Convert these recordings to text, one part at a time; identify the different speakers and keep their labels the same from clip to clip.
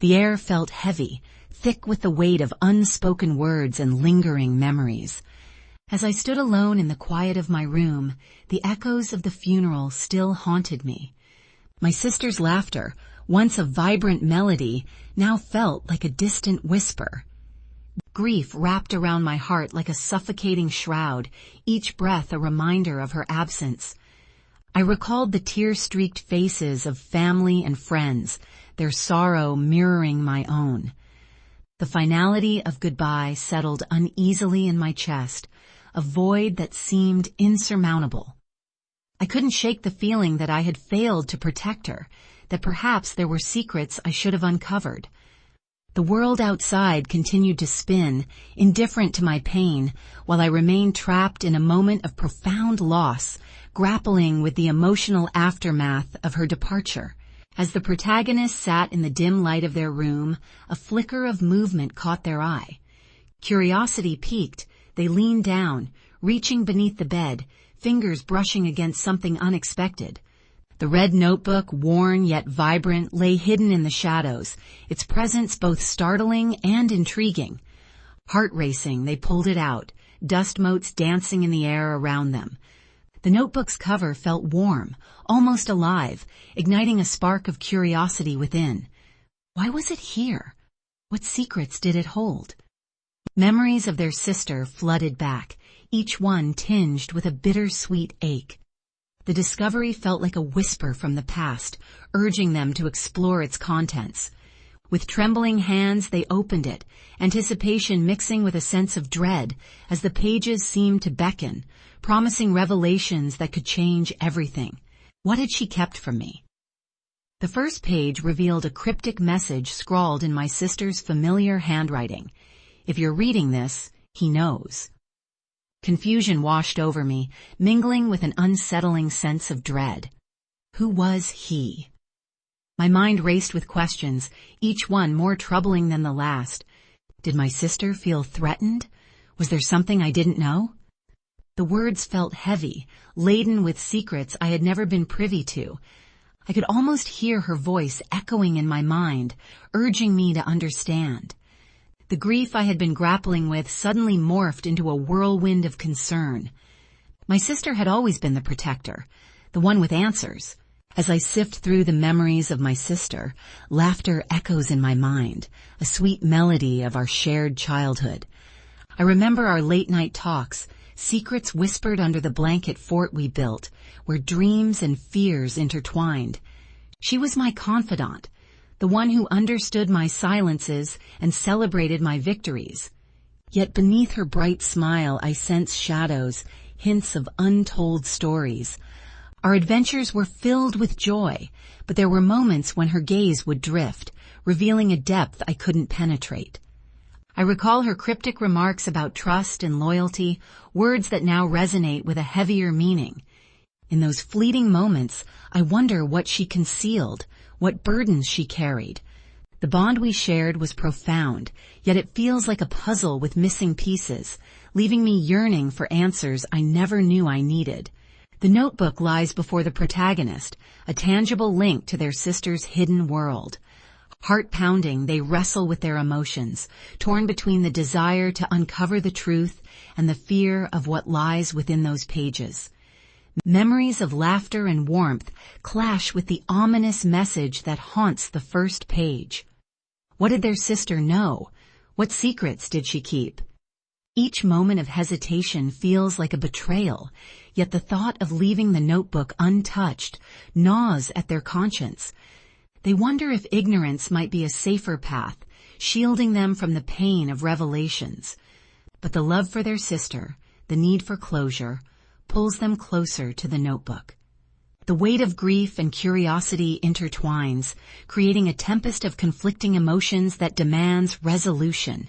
Speaker 1: The air felt heavy, thick with the weight of unspoken words and lingering memories. As I stood alone in the quiet of my room, the echoes of the funeral still haunted me. My sister's laughter, once a vibrant melody, now felt like a distant whisper. Grief wrapped around my heart like a suffocating shroud, each breath a reminder of her absence. I recalled the tear-streaked faces of family and friends, their sorrow mirroring my own. The finality of goodbye settled uneasily in my chest, a void that seemed insurmountable. I couldn't shake the feeling that I had failed to protect her, that perhaps there were secrets I should have uncovered. The world outside continued to spin, indifferent to my pain, while I remained trapped in a moment of profound loss, grappling with the emotional aftermath of her departure. As the protagonists sat in the dim light of their room, a flicker of movement caught their eye. Curiosity piqued. They leaned down, reaching beneath the bed, fingers brushing against something unexpected. The red notebook, worn yet vibrant, lay hidden in the shadows, its presence both startling and intriguing. Heart racing, they pulled it out, dust motes dancing in the air around them. The notebook's cover felt warm, almost alive, igniting a spark of curiosity within. Why was it here? What secrets did it hold? Memories of their sister flooded back, each one tinged with a bittersweet ache. The discovery felt like a whisper from the past, urging them to explore its contents. With trembling hands they opened it, anticipation mixing with a sense of dread as the pages seemed to beckon, promising revelations that could change everything. What had she kept from me? The first page revealed a cryptic message scrawled in my sister's familiar handwriting. If you're reading this, he knows. Confusion washed over me, mingling with an unsettling sense of dread. Who was he? My mind raced with questions, each one more troubling than the last. Did my sister feel threatened? Was there something I didn't know? The words felt heavy, laden with secrets I had never been privy to. I could almost hear her voice echoing in my mind, urging me to understand. The grief I had been grappling with suddenly morphed into a whirlwind of concern. My sister had always been the protector, the one with answers. As I sift through the memories of my sister, laughter echoes in my mind, a sweet melody of our shared childhood. I remember our late-night talks, secrets whispered under the blanket fort we built, where dreams and fears intertwined. She was my confidant, the one who understood my silences and celebrated my victories. Yet beneath her bright smile I sensed shadows, hints of untold stories. Our adventures were filled with joy, but there were moments when her gaze would drift, revealing a depth I couldn't penetrate. I recall her cryptic remarks about trust and loyalty, words that now resonate with a heavier meaning. In those fleeting moments, I wonder what she concealed, what burdens she carried. The bond we shared was profound, yet it feels like a puzzle with missing pieces, leaving me yearning for answers I never knew I needed. The notebook lies before the protagonist, a tangible link to their sister's hidden world. Heart-pounding, they wrestle with their emotions, torn between the desire to uncover the truth and the fear of what lies within those pages. Memories of laughter and warmth clash with the ominous message that haunts the first page. What did their sister know? What secrets did she keep? Each moment of hesitation feels like a betrayal, yet the thought of leaving the notebook untouched gnaws at their conscience. They wonder if ignorance might be a safer path, shielding them from the pain of revelations. But the love for their sister, the need for closure, pulls them closer to the notebook. The weight of grief and curiosity intertwines, creating a tempest of conflicting emotions that demands resolution.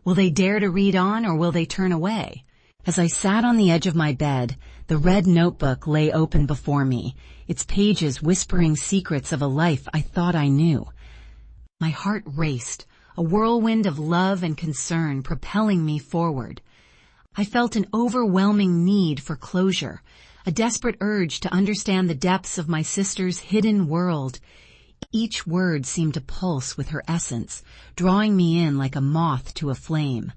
Speaker 1: Will they dare to read on, or will they turn away? As I sat on the edge of my bed, the red notebook lay open before me, its pages whispering secrets of a life I thought I knew. My heart raced, a whirlwind of love and concern propelling me forward. I felt an overwhelming need for closure, a desperate urge to understand the depths of my sister's hidden world. Each word seemed to pulse with her essence, drawing me in like a moth to a flame.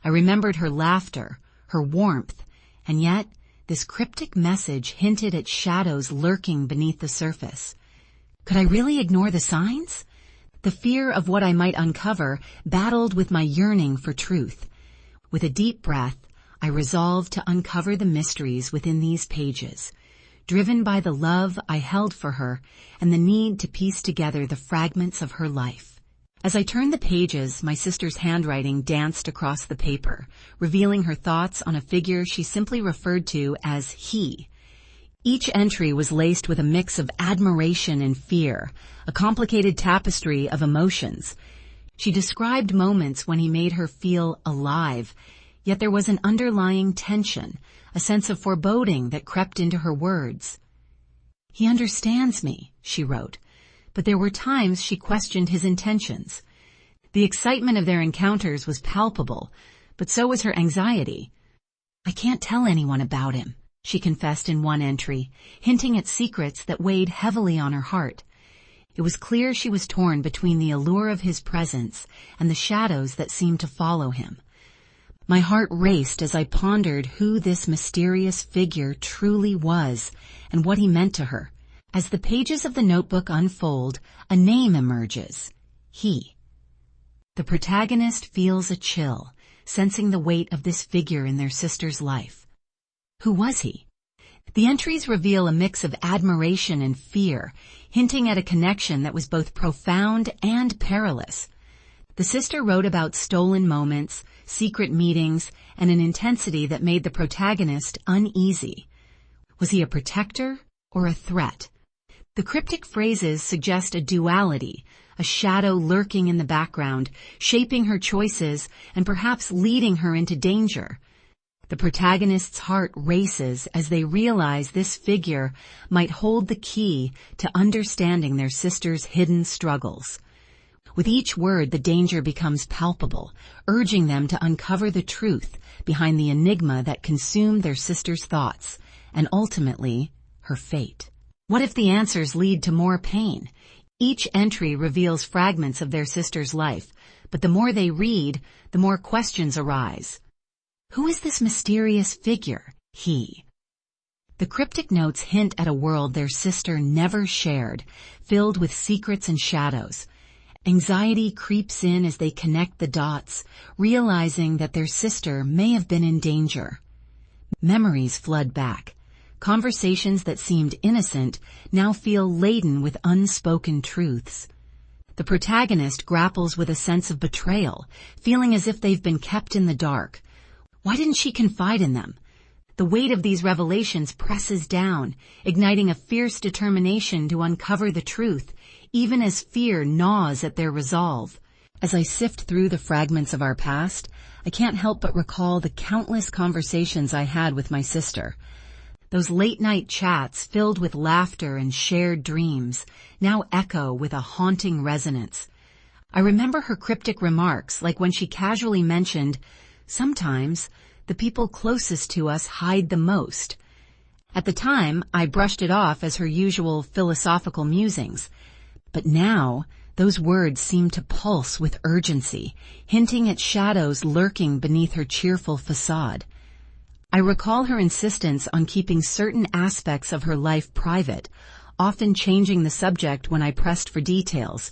Speaker 1: I remembered her laughter, her warmth, and yet this cryptic message hinted at shadows lurking beneath the surface. Could I really ignore the signs? The fear of what I might uncover battled with my yearning for truth. With a deep breath, I resolved to uncover the mysteries within these pages, driven by the love I held for her and the need to piece together the fragments of her life. As I turned the pages, my sister's handwriting danced across the paper, revealing her thoughts on a figure she simply referred to as he. Each entry was laced with a mix of admiration and fear, a complicated tapestry of emotions. She described moments when he made her feel alive, yet there was an underlying tension, a sense of foreboding that crept into her words. "He understands me," she wrote, but there were times she questioned his intentions. The excitement of their encounters was palpable, but so was her anxiety. "I can't tell anyone about him," she confessed in one entry, hinting at secrets that weighed heavily on her heart. It was clear she was torn between the allure of his presence and the shadows that seemed to follow him. My heart raced as I pondered who this mysterious figure truly was and what he meant to her. As the pages of the notebook unfold, a name emerges: he. The protagonist feels a chill, sensing the weight of this figure in their sister's life. Who was he? The entries reveal a mix of admiration and fear, hinting at a connection that was both profound and perilous. The sister wrote about stolen moments, secret meetings, and an intensity that made the protagonist uneasy. Was he a protector or a threat? The cryptic phrases suggest a duality, a shadow lurking in the background, shaping her choices and perhaps leading her into danger. The protagonist's heart races as they realize this figure might hold the key to understanding their sister's hidden struggles. With each word, the danger becomes palpable, urging them to uncover the truth behind the enigma that consumed their sister's thoughts, and ultimately, her fate. What if the answers lead to more pain? Each entry reveals fragments of their sister's life, but the more they read, the more questions arise. Who is this mysterious figure, he? The cryptic notes hint at a world their sister never shared, filled with secrets and shadows. Anxiety creeps in as they connect the dots, realizing that their sister may have been in danger. Memories flood back. Conversations that seemed innocent now feel laden with unspoken truths. The protagonist grapples with a sense of betrayal, feeling as if they've been kept in the dark. Why didn't she confide in them? The weight of these revelations presses down, igniting a fierce determination to uncover the truth, even as fear gnaws at their resolve. As I sift through the fragments of our past, I can't help but recall the countless conversations I had with my sister. Those late-night chats filled with laughter and shared dreams now echo with a haunting resonance. I remember her cryptic remarks, like when she casually mentioned, "Sometimes the people closest to us hide the most." At the time, I brushed it off as her usual philosophical musings. But now, those words seem to pulse with urgency, hinting at shadows lurking beneath her cheerful facade. I recall her insistence on keeping certain aspects of her life private, often changing the subject when I pressed for details.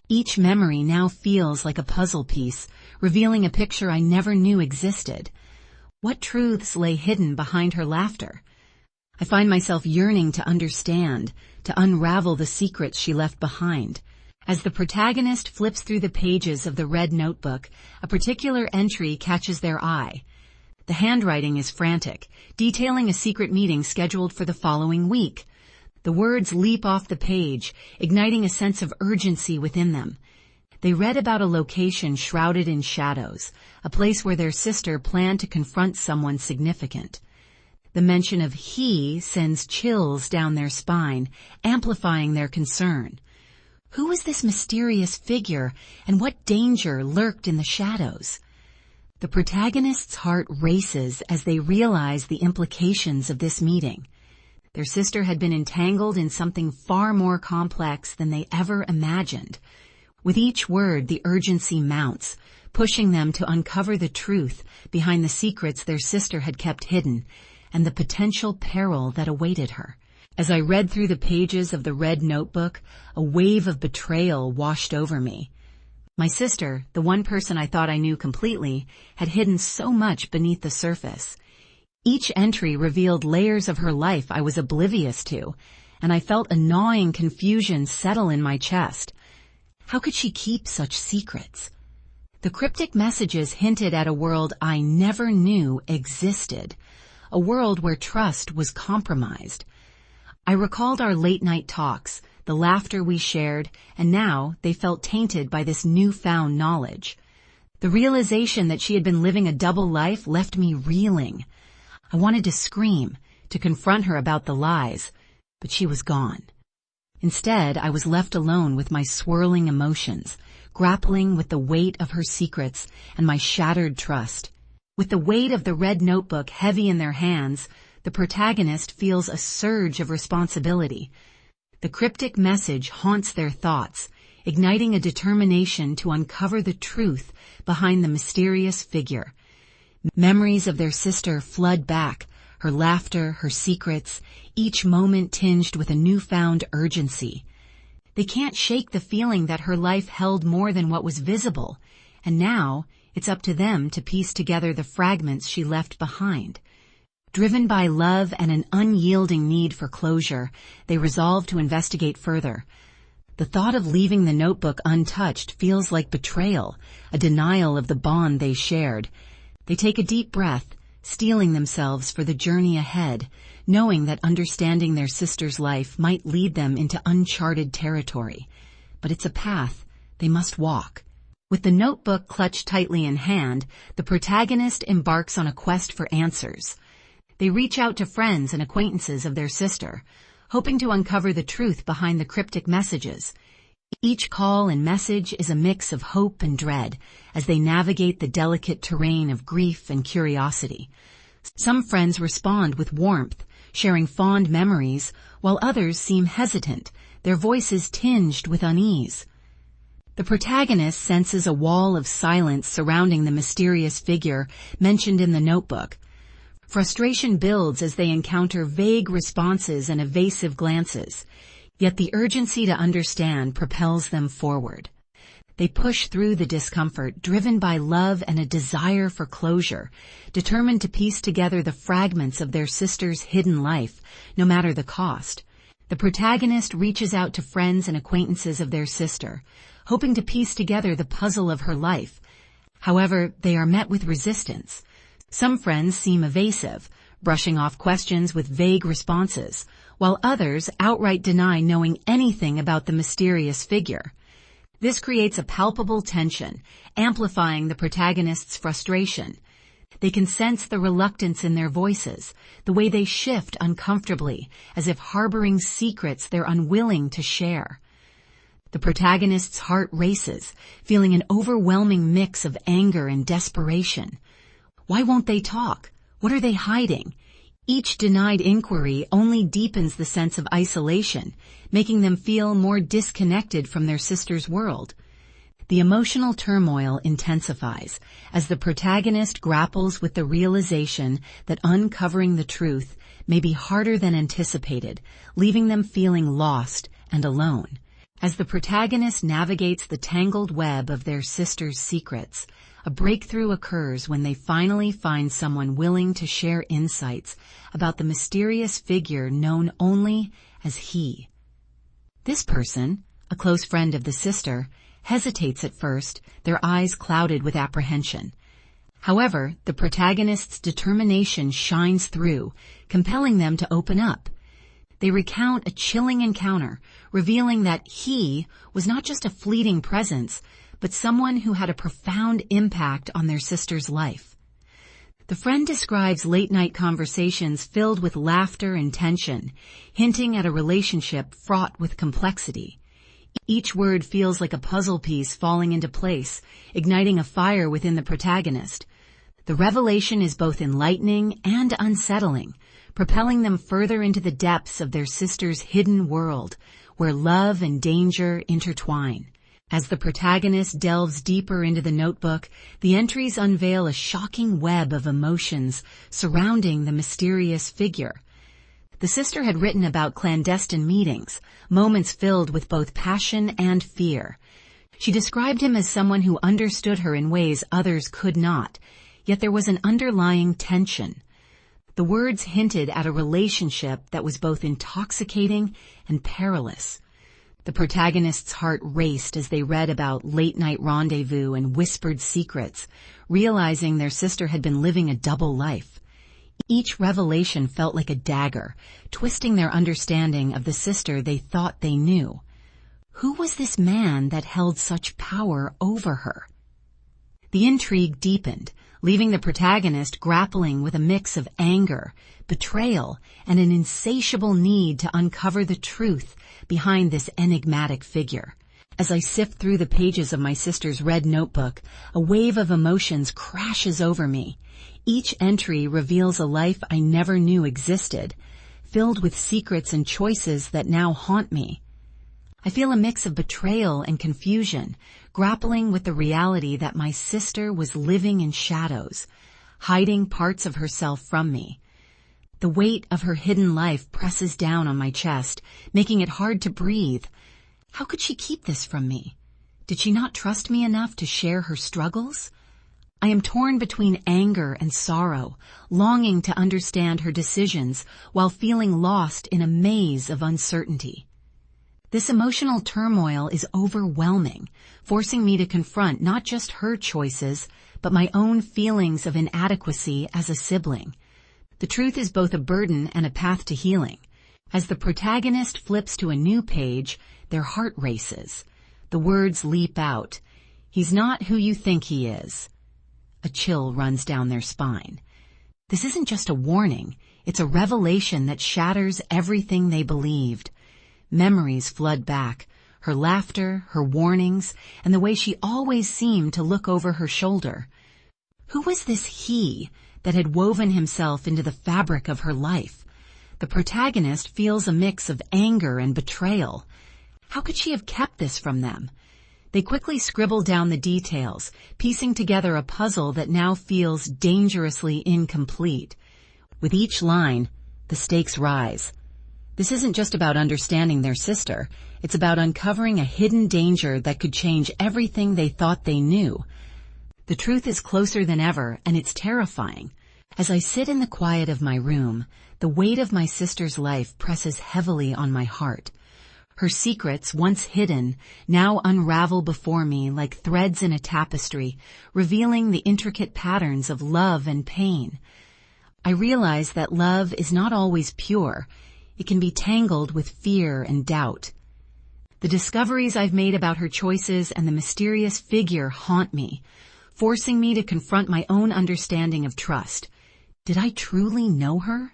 Speaker 1: Each memory now feels like a puzzle piece, revealing a picture I never knew existed. What truths lay hidden behind her laughter? I find myself yearning to understand, to unravel the secrets she left behind. As the protagonist flips through the pages of the red notebook, a particular entry catches their eye. The handwriting is frantic, detailing a secret meeting scheduled for the following week. The words leap off the page, igniting a sense of urgency within them. They read about a location shrouded in shadows, a place where their sister planned to confront someone significant. The mention of he sends chills down their spine, amplifying their concern. Who was this mysterious figure, and what danger lurked in the shadows? The protagonist's heart races as they realize the implications of this meeting. Their sister had been entangled in something far more complex than they ever imagined. With each word, the urgency mounts, pushing them to uncover the truth behind the secrets their sister had kept hidden and the potential peril that awaited her. As I read through the pages of the red notebook, a wave of betrayal washed over me. My sister, the one person I thought I knew completely, had hidden so much beneath the surface. Each entry revealed layers of her life I was oblivious to, and I felt a gnawing confusion settle in my chest. How could she keep such secrets? The cryptic messages hinted at a world I never knew existed, a world where trust was compromised. I recalled our late-night talks, the laughter we shared, and now they felt tainted by this newfound knowledge. The realization that she had been living a double life left me reeling. I wanted to scream, to confront her about the lies, but she was gone. Instead, I was left alone with my swirling emotions, grappling with the weight of her secrets and my shattered trust. With the weight of the red notebook heavy in their hands, the protagonist feels a surge of responsibility. The cryptic message haunts their thoughts, igniting a determination to uncover the truth behind the mysterious figure. Memories of their sister flood back, her laughter, her secrets, each moment tinged with a newfound urgency. They can't shake the feeling that her life held more than what was visible, and now it's up to them to piece together the fragments she left behind. Driven by love and an unyielding need for closure, they resolve to investigate further. The thought of leaving the notebook untouched feels like betrayal, a denial of the bond they shared. They take a deep breath, steeling themselves for the journey ahead, knowing that understanding their sister's life might lead them into uncharted territory. But it's a path they must walk. With the notebook clutched tightly in hand, the protagonist embarks on a quest for answers. They reach out to friends and acquaintances of their sister, hoping to uncover the truth behind the cryptic messages. Each call and message is a mix of hope and dread as they navigate the delicate terrain of grief and curiosity. Some friends respond with warmth, sharing fond memories, while others seem hesitant, their voices tinged with unease. The protagonist senses a wall of silence surrounding the mysterious figure mentioned in the notebook. Frustration builds as they encounter vague responses and evasive glances, yet the urgency to understand propels them forward. They push through the discomfort, driven by love and a desire for closure, determined to piece together the fragments of their sister's hidden life, no matter the cost. The protagonist reaches out to friends and acquaintances of their sister, hoping to piece together the puzzle of her life. However, they are met with resistance. Some friends seem evasive, brushing off questions with vague responses, while others outright deny knowing anything about the mysterious figure. This creates a palpable tension, amplifying the protagonist's frustration. They can sense the reluctance in their voices, the way they shift uncomfortably, as if harboring secrets they're unwilling to share. The protagonist's heart races, feeling an overwhelming mix of anger and desperation. Why won't they talk? What are they hiding? Each denied inquiry only deepens the sense of isolation, making them feel more disconnected from their sister's world. The emotional turmoil intensifies as the protagonist grapples with the realization that uncovering the truth may be harder than anticipated, leaving them feeling lost and alone. As the protagonist navigates the tangled web of their sister's secrets, a breakthrough occurs when they finally find someone willing to share insights about the mysterious figure known only as he. This person, a close friend of the sister, hesitates at first, their eyes clouded with apprehension. However, the protagonist's determination shines through, compelling them to open up. They recount a chilling encounter, revealing that he was not just a fleeting presence, but someone who had a profound impact on their sister's life. The friend describes late-night conversations filled with laughter and tension, hinting at a relationship fraught with complexity. Each word feels like a puzzle piece falling into place, igniting a fire within the protagonist. The revelation is both enlightening and unsettling, propelling them further into the depths of their sister's hidden world, where love and danger intertwine. As the protagonist delves deeper into the notebook, the entries unveil a shocking web of emotions surrounding the mysterious figure. The sister had written about clandestine meetings, moments filled with both passion and fear. She described him as someone who understood her in ways others could not, yet there was an underlying tension. The words hinted at a relationship that was both intoxicating and perilous. The protagonist's heart raced as they read about late-night rendezvous and whispered secrets, realizing their sister had been living a double life. Each revelation felt like a dagger, twisting their understanding of the sister they thought they knew. Who was this man that held such power over her? The intrigue deepened, leaving the protagonist grappling with a mix of anger, betrayal, and an insatiable need to uncover the truth behind this enigmatic figure. As I sift through the pages of my sister's red notebook, a wave of emotions crashes over me. Each entry reveals a life I never knew existed, filled with secrets and choices that now haunt me. I feel a mix of betrayal and confusion, grappling with the reality that my sister was living in shadows, hiding parts of herself from me. The weight of her hidden life presses down on my chest, making it hard to breathe. How could she keep this from me? Did she not trust me enough to share her struggles? I am torn between anger and sorrow, longing to understand her decisions while feeling lost in a maze of uncertainty. This emotional turmoil is overwhelming, forcing me to confront not just her choices, but my own feelings of inadequacy as a sibling. The truth is both a burden and a path to healing. As the protagonist flips to a new page, their heart races. The words leap out. He's not who you think he is. A chill runs down their spine. This isn't just a warning, it's a revelation that shatters everything they believed. Memories flood back, her laughter, her warnings, and the way she always seemed to look over her shoulder. Who was this he that had woven himself into the fabric of her life? The protagonist feels a mix of anger and betrayal. How could she have kept this from them? They quickly scribble down the details, piecing together a puzzle that now feels dangerously incomplete. With each line, the stakes rise. This isn't just about understanding their sister. It's about uncovering a hidden danger that could change everything they thought they knew. The truth is closer than ever, and it's terrifying. As I sit in the quiet of my room, the weight of my sister's life presses heavily on my heart. Her secrets, once hidden, now unravel before me like threads in a tapestry, revealing the intricate patterns of love and pain. I realize that love is not always pure. It can be tangled with fear and doubt. The discoveries I've made about her choices and the mysterious figure haunt me, forcing me to confront my own understanding of trust. Did I truly know her?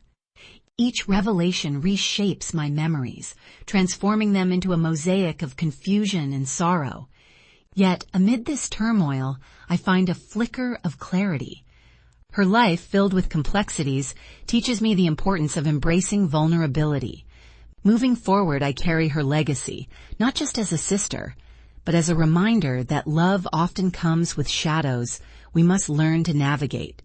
Speaker 1: Each revelation reshapes my memories, transforming them into a mosaic of confusion and sorrow. Yet, amid this turmoil, I find a flicker of clarity. Her life, filled with complexities, teaches me the importance of embracing vulnerability. Moving forward, I carry her legacy, not just as a sister, but as a reminder that love often comes with shadows we must learn to navigate.